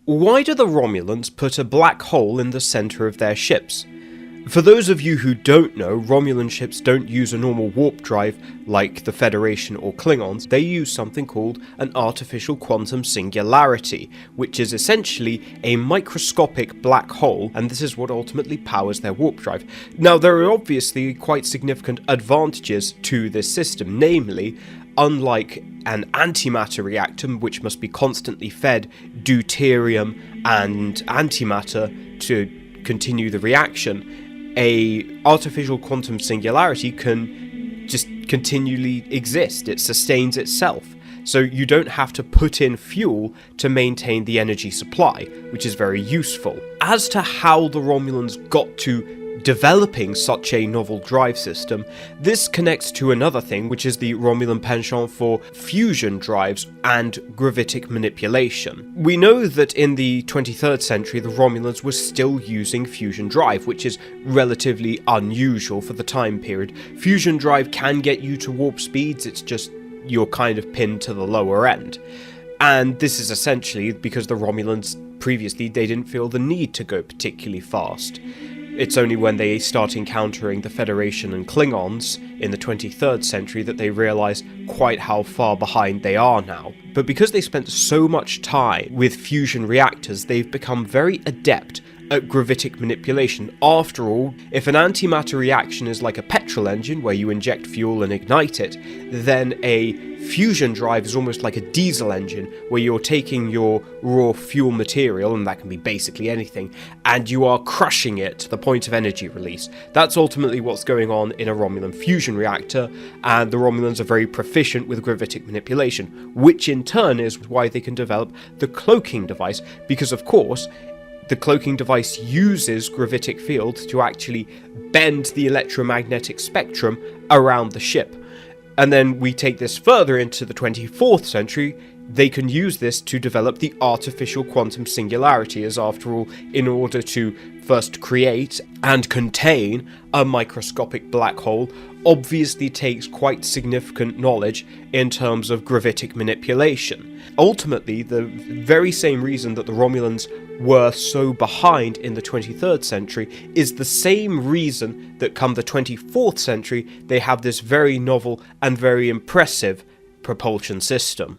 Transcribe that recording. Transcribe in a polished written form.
Why do the Romulans put a black hole in the centre of their ships? For those of you who don't know, Romulan ships don't use a normal warp drive like the Federation or Klingons. They use something called an artificial quantum singularity, which is essentially a microscopic black hole, and this is what ultimately powers their warp drive. Now, there are obviously quite significant advantages to this system, namely, unlike an antimatter reactor, which must be constantly fed deuterium and antimatter to continue the reaction, a artificial quantum singularity can just continually exist. It sustains itself. So you don't have to put in fuel to maintain the energy supply, which is very useful. As to how the Romulans got to developing such a novel drive system, this connects to another thing, which is the Romulan penchant for fusion drives and gravitic manipulation. We know that in the 23rd century the Romulans were still using fusion drive, which is relatively unusual for the time period. Fusion drive can get you to warp speeds, it's just you're kind of pinned to the lower end. And this is essentially because the Romulans previously they didn't feel the need to go particularly fast. It's only when they start encountering the Federation and Klingons in the 23rd century that they realise quite how far behind they are now. But because they spent so much time with fusion reactors, they've become very adept at gravitic manipulation. After all, if an antimatter reaction is like a petrol engine where you inject fuel and ignite it, then a fusion drive is almost like a diesel engine where you're taking your raw fuel material, and that can be basically anything, and you are crushing it to the point of energy release. That's ultimately what's going on in a Romulan fusion reactor, and the Romulans are very proficient with gravitic manipulation, which in turn is why they can develop the cloaking device, because of course the cloaking device uses gravitic field to actually bend the electromagnetic spectrum around the ship. And then we take this further into the 24th century, they can use this to develop the artificial quantum singularity, as after all, in order to first create and contain a microscopic black hole, obviously takes quite significant knowledge in terms of gravitic manipulation. Ultimately, the very same reason that the Romulans were so behind in the 23rd century is the same reason that come the 24th century they have this very novel and very impressive propulsion system.